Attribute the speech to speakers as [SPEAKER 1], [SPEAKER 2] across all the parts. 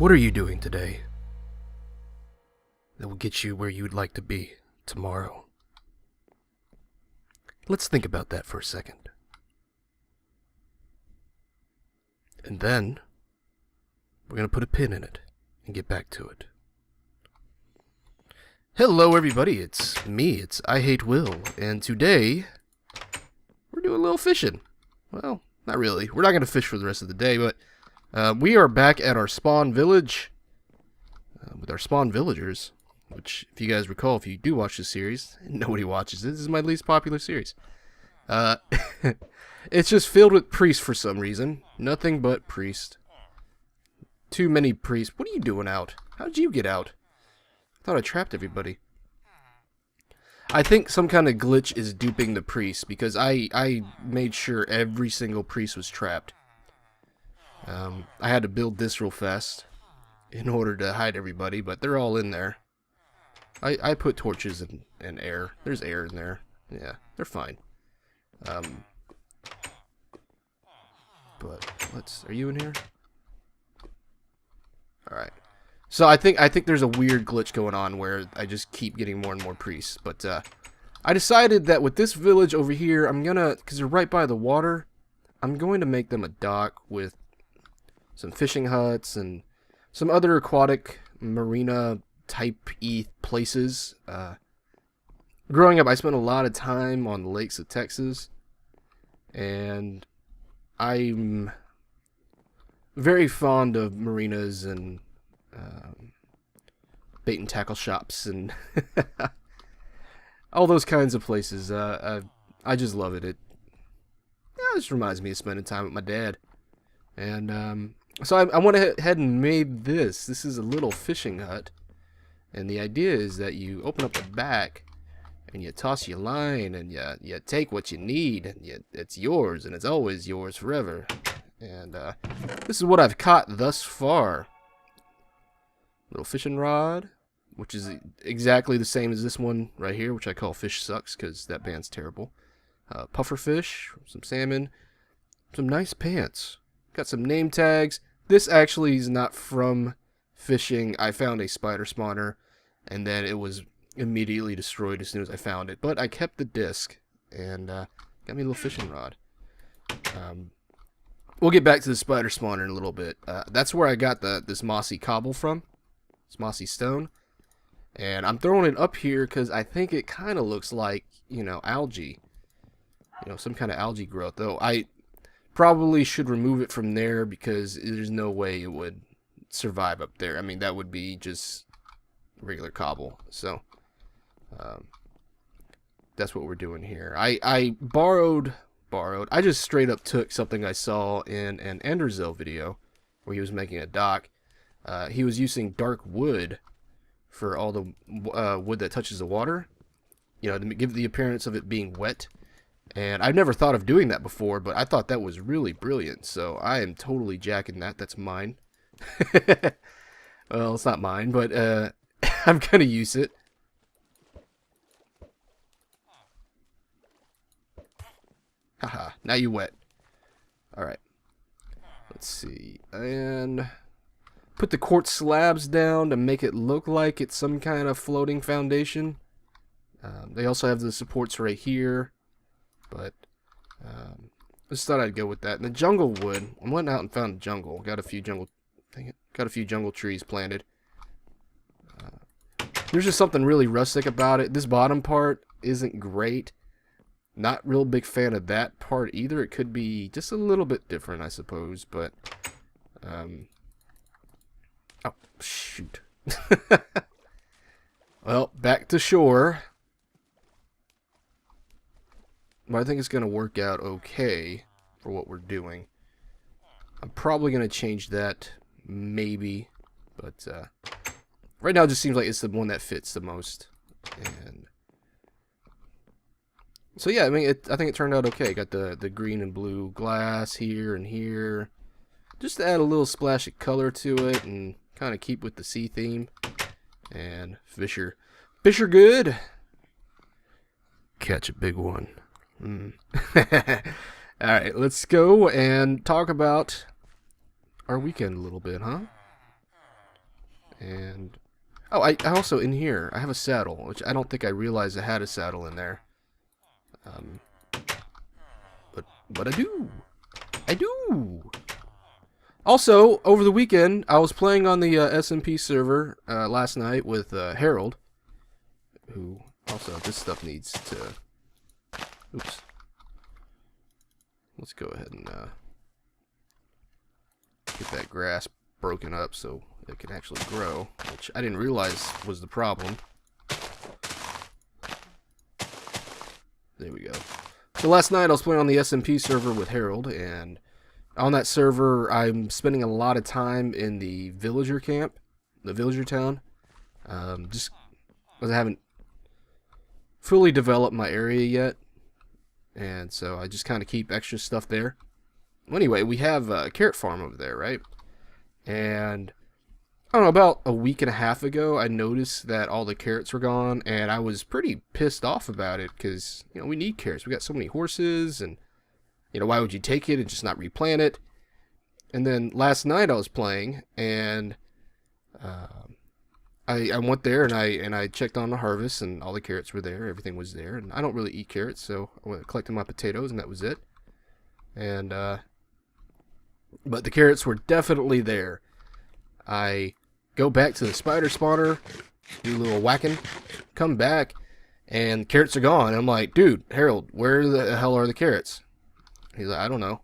[SPEAKER 1] What are you doing today that will get you where you'd like to be tomorrow? Let's think about that for a second. And then, we're going to put a pin in it and get back to it. Hello everybody, it's me, it's IHateWill, and today, we're doing a little fishing. Well, not really. We're not going to fish for the rest of the day, but we are back at our spawn village with our spawn villagers, which, if you guys recall, if you do watch this series, nobody watches it. This is my least popular series. It's just filled with priests for some reason. Nothing but priests. Too many priests. What are you doing out? How did you get out? I thought I trapped everybody. I think some kind of glitch is duping the priests, because I made sure every single priest was trapped. I had to build this real fast in order to hide everybody, but they're all in there. I put torches and air. There's air in there. Yeah, they're fine. But are you in here? Alright. So I think there's a weird glitch going on where I just keep getting more and more priests. But I decided that with this village over here, I'm gonna, because they're right by the water, I'm going to make them a dock with some fishing huts and some other aquatic marina type-y places. Growing up, I spent a lot of time on the lakes of Texas, and I'm very fond of marinas and bait and tackle shops and all those kinds of places. I just love it. It just reminds me of spending time with my dad. And so I went ahead and made this. This is a little fishing hut. And the idea is that you open up the back and you toss your line and you take what you need and it's yours, and it's always yours forever. And this is what I've caught thus far. Little fishing rod, which is exactly the same as this one right here, which I call Fish Sucks because that band's terrible. Puffer fish, some salmon, some nice pants. Got some name tags. This actually is not from fishing. I found a spider spawner, and then it was immediately destroyed as soon as I found it. But I kept the disc, and got me a little fishing rod. We'll get back to the spider spawner in a little bit. That's where I got this mossy cobble from. This mossy stone. And I'm throwing it up here because I think it kind of looks like, algae. Some kind of algae growth. Though I probably should remove it from there because there's no way it would survive up there. I mean, that would be just regular cobble. So that's what we're doing here. I borrowed. I just straight up took something I saw in an Enderzell video where he was making a dock. He was using dark wood for all the wood that touches the water, to give the appearance of it being wet. And I've never thought of doing that before, but I thought that was really brilliant. So I am totally jacking that. That's mine. Well, it's not mine, but I'm gonna use it. Haha, now you wet. Alright. Let's see. And put the quartz slabs down to make it look like it's some kind of floating foundation. They also have the supports right here. But I just thought I'd go with that. And the jungle wood, I went out and found a jungle. Got a few jungle trees planted. There's just something really rustic about it. This bottom part isn't great. Not real big fan of that part either. It could be just a little bit different, I suppose. But oh shoot. Well, back to shore. But I think it's going to work out okay for what we're doing. I'm probably going to change that, maybe. But right now it just seems like it's the one that fits the most. And so yeah, I mean, I think it turned out okay. Got the green and blue glass here and here. Just to add a little splash of color to it and kind of keep with the sea theme. And fish are good. Catch a big one. Alright, let's go and talk about our weekend a little bit, huh? And oh, I also in here I have a saddle, which I don't think I realized I had a saddle in there. But I do. I do. Also, over the weekend, I was playing on the SMP server last night with Harold, who also this stuff needs to. Oops. Let's go ahead and get that grass broken up so it can actually grow, which I didn't realize was the problem. There we go. So last night I was playing on the SMP server with Harold, and on that server I'm spending a lot of time in the villager camp, the villager town, just because I haven't fully developed my area yet, and so I just kind of keep extra stuff there. Well, anyway, we have a carrot farm over there, right? And I don't know, about a week and a half ago, I noticed that all the carrots were gone, and I was pretty pissed off about it because, you know, we need carrots. We got so many horses, and, you know, why would you take it and just not replant it? And then last night I was playing, and I went there and I checked on the harvest, and all the carrots were there. Everything was there, and I don't really eat carrots, so I went collecting my potatoes, and that was it. And but the carrots were definitely there. I go back to the spider spawner, do a little whacking, come back, and the carrots are gone. I'm like, dude, Harold, where the hell are the carrots? He's like, I don't know.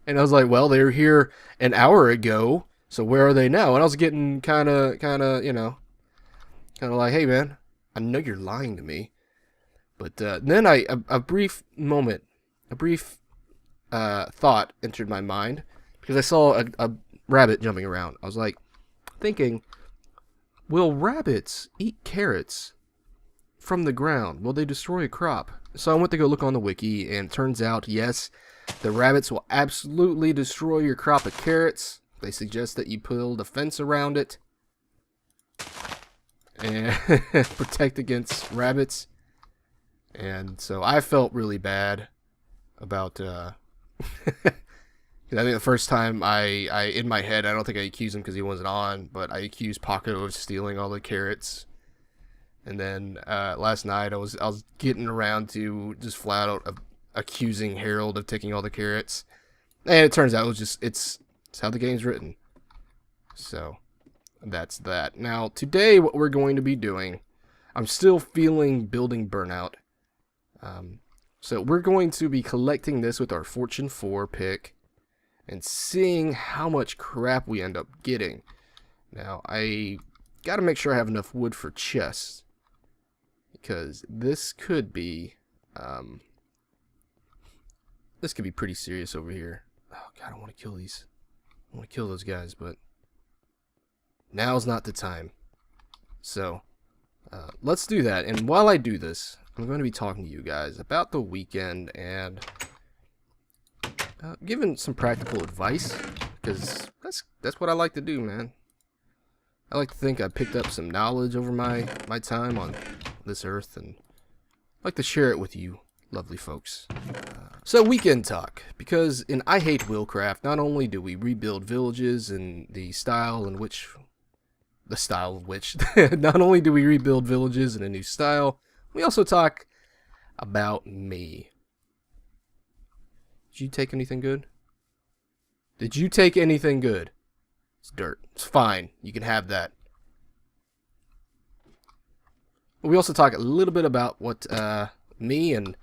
[SPEAKER 1] And I was like, well, they were here an hour ago, so where are they now? And I was getting kind of, you know, kind of like, hey, man, I know you're lying to me. But then a brief moment, a brief thought entered my mind, because I saw a rabbit jumping around. I was like thinking, will rabbits eat carrots from the ground? Will they destroy a crop? So I went to go look on the wiki, and it turns out, yes, the rabbits will absolutely destroy your crop of carrots. They suggest that you build a fence around it and protect against rabbits. And so I felt really bad about I think the first time I in my head, I don't think I accused him because he wasn't on, but I accused Paco of stealing all the carrots. And then last night I was getting around to just flat out accusing Harold of taking all the carrots. And it turns out it was just it's how the game's written. So that's that. Now today what we're going to be doing, I'm still feeling building burnout. So we're going to be collecting this with our Fortune 4 pick and seeing how much crap we end up getting. Now, I gotta make sure I have enough wood for chests, because this could be pretty serious over here. Oh god, I want to kill these. I want to kill those guys, but now's not the time. So, let's do that. And while I do this, I'm going to be talking to you guys about the weekend and giving some practical advice, because that's what I like to do, man. I like to think I picked up some knowledge over my time on this earth, and I like to share it with you lovely folks. So weekend talk, because in IHateWillCraft, not only do we rebuild villages in the style of which not only do we rebuild villages in a new style, we also talk about me. Did you take anything good? Did you take anything good? It's dirt. It's fine. You can have that. But we also talk a little bit about what me and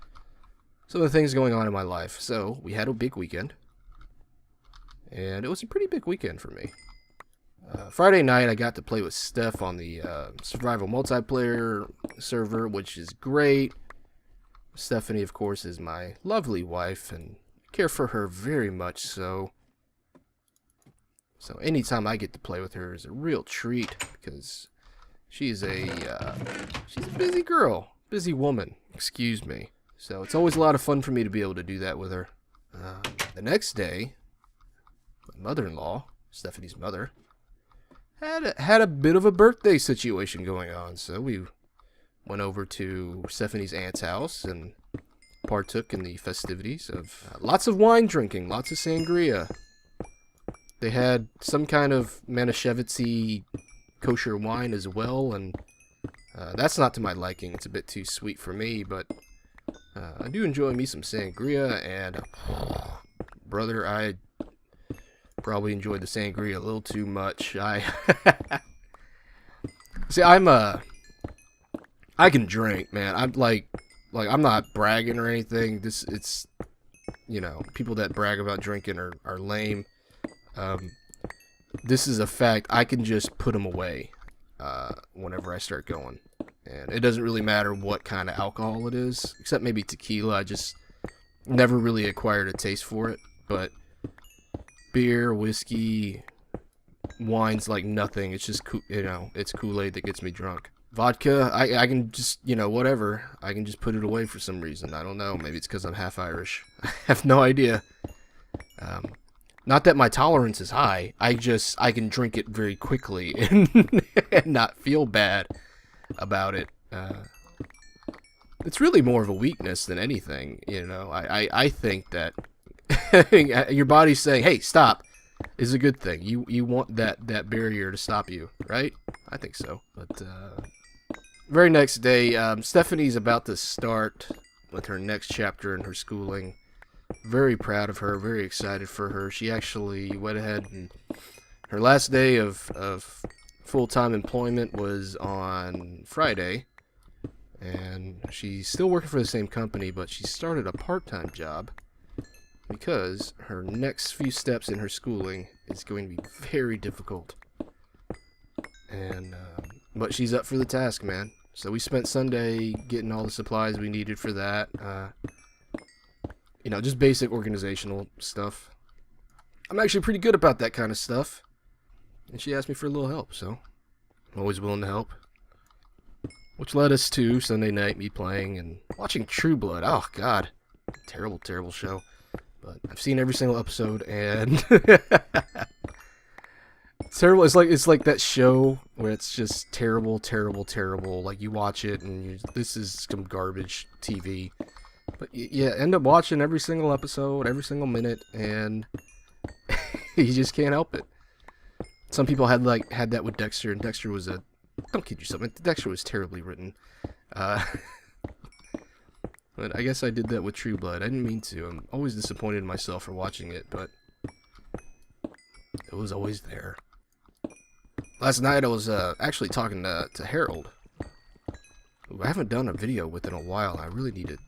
[SPEAKER 1] some of the things going on in my life. So we had a big weekend, and it was a pretty big weekend for me. Friday night I got to play with Steph on the survival multiplayer server, which is great. Stephanie, of course, is my lovely wife, and I care for her very much so. So anytime I get to play with her is a real treat, because she's a busy girl, busy woman, excuse me. So it's always a lot of fun for me to be able to do that with her. The next day, my mother-in-law, Stephanie's mother, had a bit of a birthday situation going on, so we went over to Stephanie's aunt's house and partook in the festivities of lots of wine drinking, lots of sangria. They had some kind of Manischewitz kosher wine as well, and that's not to my liking. It's a bit too sweet for me, but I do enjoy me some sangria, and brother, I probably enjoyed the sangria a little too much. See, I can drink, man. I'm like I'm not bragging or anything. It's people that brag about drinking are lame. This is a fact. I can just put them away whenever I start going. And it doesn't really matter what kind of alcohol it is, except maybe tequila. I just never really acquired a taste for it. But beer, whiskey, wine's like nothing. It's just, it's Kool-Aid that gets me drunk. Vodka, I can just, whatever. I can just put it away for some reason. I don't know. Maybe it's because I'm half Irish. I have no idea. Not that my tolerance is high. I can drink it very quickly and not feel bad about it. It's really more of a weakness than anything, I think that your body's saying, hey, stop, is a good thing. You want that barrier to stop you, right? I think so. But very next day, Stephanie's about to start with her next chapter in her schooling. Very proud of her, very excited for her. She actually went ahead and her last day of full-time employment was on Friday, and she's still working for the same company, but she started a part-time job because her next few steps in her schooling is going to be very difficult. And but she's up for the task, man. So we spent Sunday getting all the supplies we needed for that. Just basic organizational stuff. I'm actually pretty good about that kind of stuff. And she asked me for a little help, so I'm always willing to help. Which led us to Sunday night, me playing and watching True Blood. Oh, God. Terrible, terrible show. But I've seen every single episode, and it's terrible. It's like that show where it's just terrible, terrible, terrible. Like, you watch it, and this is some garbage TV. But you end up watching every single episode, every single minute, and you just can't help it. Some people had that with Dexter, and Dexter was don't kid yourself, Dexter was terribly written. But I guess I did that with True Blood. I didn't mean to. I'm always disappointed in myself for watching it, but it was always there. Last night I was actually talking to Harold, who I haven't done a video with in a while. I really need to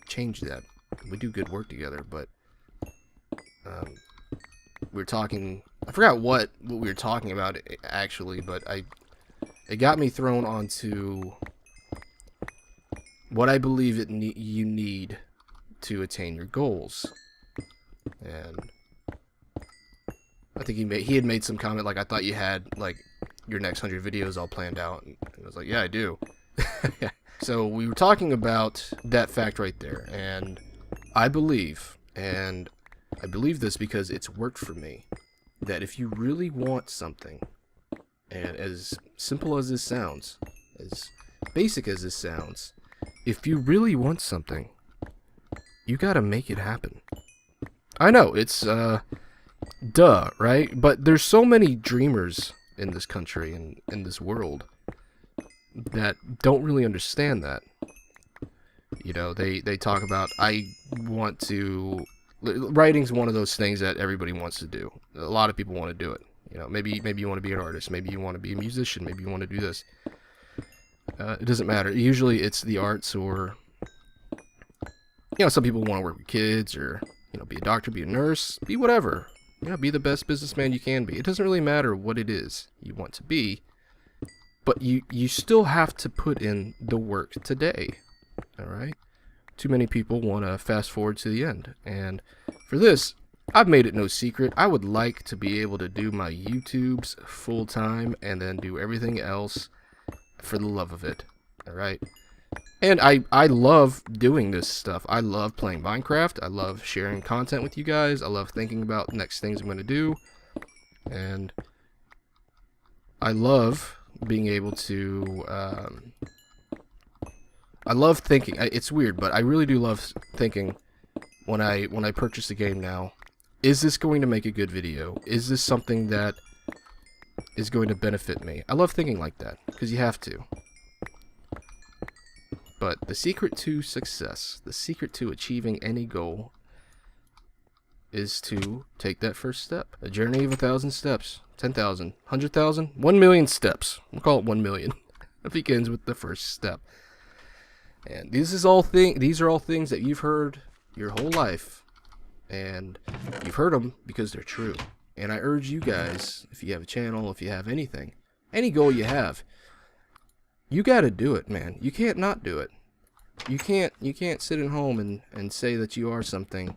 [SPEAKER 1] change that. We do good work together, but we were talking. I forgot what we were talking about actually, but it got me thrown onto what I believe you need to attain your goals. And I think he had made some comment like, I thought you had like your next 100 videos all planned out, and I was like, yeah, I do. So we were talking about that fact right there, and I believe this because it's worked for me, that if you really want something, and as simple as this sounds, as basic as this sounds, if you really want something, you gotta make it happen. I know, it's, duh, right? But there's so many dreamers in this country and in this world that don't really understand that. They talk about, I want to... Writing's one of those things that everybody wants to do. A lot of people want to do it. Maybe you want to be an artist, maybe you want to be a musician, maybe you want to do this. It doesn't matter. Usually it's the arts, or some people want to work with kids, or be a doctor, be a nurse, be whatever. Be the best businessman you can be. It doesn't really matter what it is you want to be, but you still have to put in the work today. All right? Too many people want to fast forward to the end, and for this, I've made it no secret. I would like to be able to do my YouTubes full time and then do everything else for the love of it. All right? And I love doing this stuff. I love playing Minecraft. I love sharing content with you guys. I love thinking about next things I'm going to do. And I love being able to... I love thinking. It's weird, but I really do love thinking when I purchase a game now. is this going to make a good video? Is this something that is going to benefit me? I love thinking like that, because you have to. But the secret to success, the secret to achieving any goal, is to take that first step. A journey of 1,000 steps, 10,000, 100,000, 1 million steps. We'll call it 1 million. It begins with the first step. And these are all things that you've heard your whole life. And you've heard them because they're true. And I urge you guys, if you have a channel, if you have anything, any goal you have, you gotta do it, man. You can't not do it. You can't sit at home and say that you are something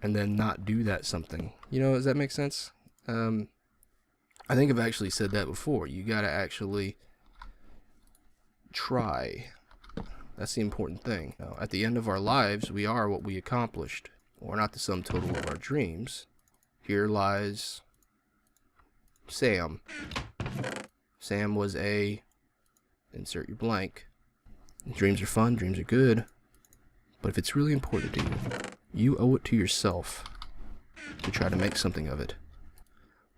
[SPEAKER 1] and then not do that something. You know, does that make sense? I think I've actually said that before. You gotta actually try. That's the important thing. Now, at the end of our lives, we are what we accomplished. We're not the sum total of our dreams. Here lies Sam. Sam was a... insert your blank. Dreams are fun, dreams are good. But if it's really important to you, you owe it to yourself to try to make something of it.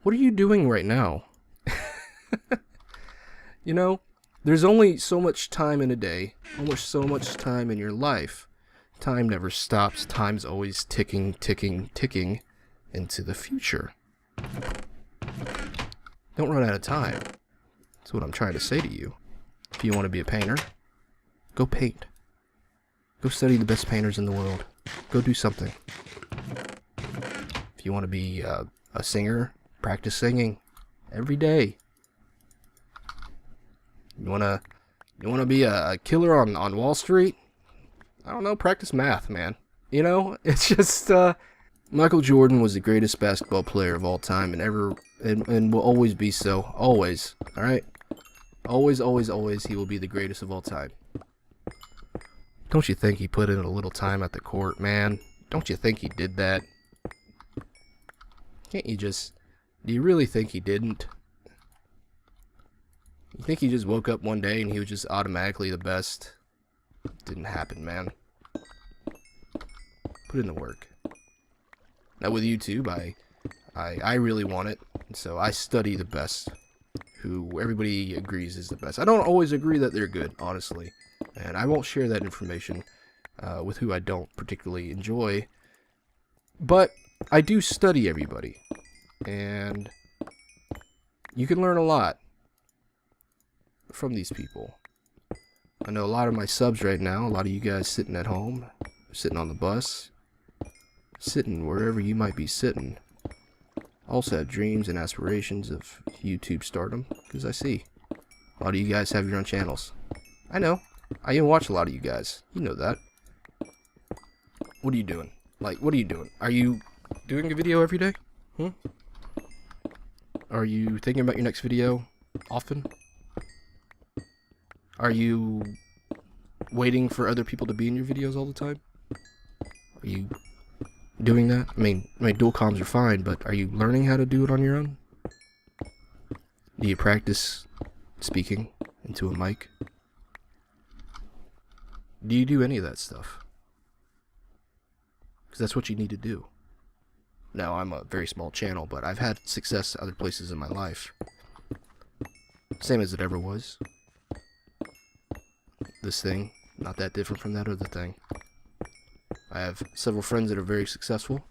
[SPEAKER 1] What are you doing right now? You know, there's only so much time in a day, only so much time in your life. Time never stops. Time's always ticking, ticking, ticking into the future. Don't run out of time. That's what I'm trying to say to you. If you want to be a painter, go paint. Go study the best painters in the world. Go do something. If you want to be a singer, practice singing every day. You wanna be a killer on Wall Street? I don't know, practice math, man. You know, it's just Michael Jordan was the greatest basketball player of all time and will always be so. Always. Alright? Always, always, always he will be the greatest of all time. Don't you think he put in a little time at the court, man? Don't you think he did that? Can't you just... Do you really think he didn't? You think he just woke up one day and he was just automatically the best? Didn't happen, man. Put in the work. Now with YouTube, I really want it, so I study the best, who everybody agrees is the best. I don't always agree that they're good, honestly, and I won't share that information with who I don't particularly enjoy, but I do study everybody, and you can learn a lot from these people. I know a lot of my subs right now, a lot of you guys sitting at home, sitting on the bus, sitting wherever you might be sitting, also have dreams and aspirations of YouTube stardom, because I see a lot of you guys have your own channels. I know. I even watch a lot of you guys. You know that. What are you doing? Like, what are you doing? Are you doing a video every day? Are you thinking about your next video often? Are you waiting for other people to be in your videos all the time? Are you doing that? I mean, dual comms are fine, but are you learning how to do it on your own? Do you practice speaking into a mic? Do you do any of that stuff? Because that's what you need to do. Now, I'm a very small channel, but I've had success other places in my life. Same as it ever was. This thing, not that different from that other thing. I have several friends that are very successful,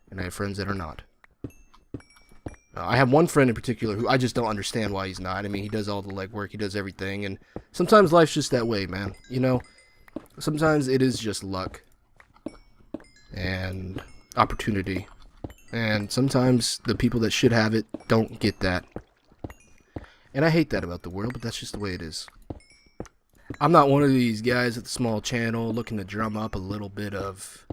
[SPEAKER 1] and I have friends that are not. I have one friend in particular who I just don't understand why he's not. I mean, he does all the legwork, he does everything, and sometimes life's just that way, man. You know, sometimes it is just luck and opportunity, and sometimes the people that should have it don't get that. And I hate that about the world, but that's just the way it is. I'm not one of these guys with a small channel looking to drum up a little bit of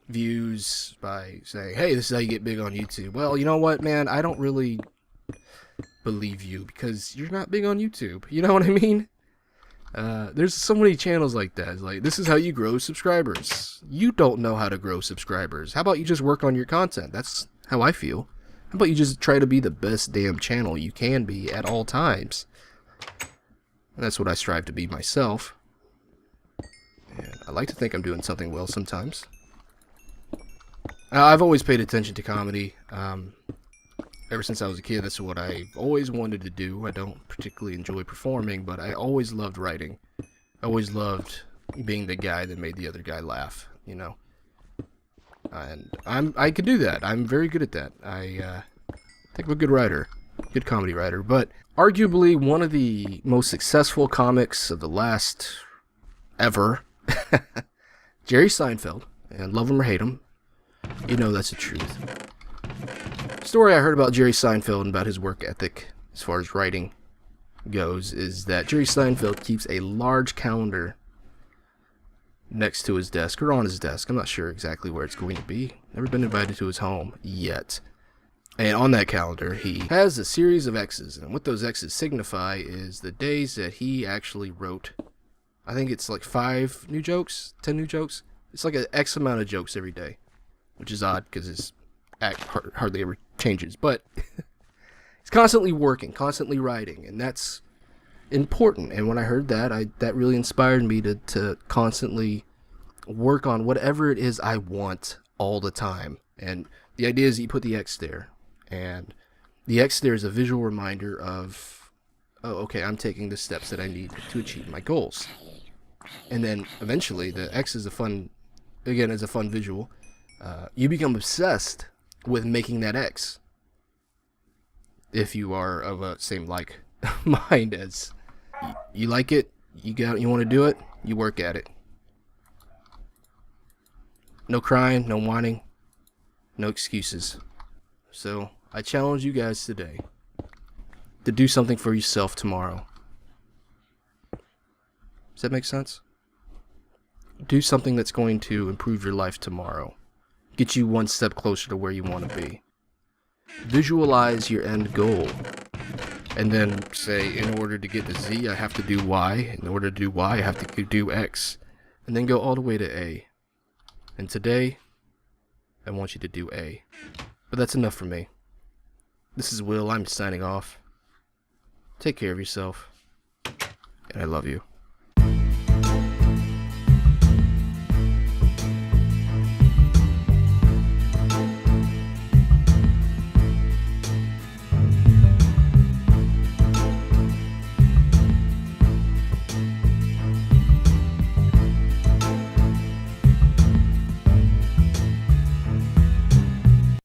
[SPEAKER 1] views by saying, hey, this is how you get big on YouTube. Well, you know what, man? I don't really believe you because you're not big on YouTube. You know what I mean? There's so many channels like that. It's like, this is how you grow subscribers. You don't know how to grow subscribers. How about you just work on your content? That's how I feel. How about you just try to be the best damn channel you can be at all times? And that's what I strive to be myself. And I like to think I'm doing something well sometimes. I've always paid attention to comedy. Ever since I was a kid, that's what I always wanted to do. I don't particularly enjoy performing, but I always loved writing. I always loved being the guy that made the other guy laugh, you know. And I could do that. I'm very good at that. I think I'm a good writer, good comedy writer. But arguably one of the most successful comics of the last ever, Jerry Seinfeld, and love him or hate him, you know that's the truth. Story I heard about Jerry Seinfeld and about his work ethic as far as writing goes is that Jerry Seinfeld keeps a large calendar next to his desk or on his desk. I'm not sure exactly where it's going to be. Never been invited to his home yet. And on that calendar he has a series of X's, and what those X's signify is the days that he actually wrote. I think it's like 5 new jokes, 10 new jokes. It's like an X amount of jokes every day, which is odd because his act hardly ever changes, but he's constantly working, constantly writing, and that's important. And when I heard that, that really inspired me to constantly work on whatever it is I want all the time. And the idea is that you put the X there, and the X there is a visual reminder of, oh, okay, I'm taking the steps that I need to achieve my goals. And then eventually the X is a fun visual. You become obsessed with making that X. If you are of a same like mind as you like it, you want to do it, you work at it. No crying, no whining, no excuses. So I challenge you guys today to do something for yourself tomorrow. Does that make sense? Do something that's going to improve your life tomorrow. Get you one step closer to where you want to be. Visualize your end goal. And then say, in order to get to Z, I have to do Y. In order to do Y, I have to do X. And then go all the way to A. And today, I want you to do A. But that's enough for me. This is Will. I'm signing off. Take care of yourself. And I love you.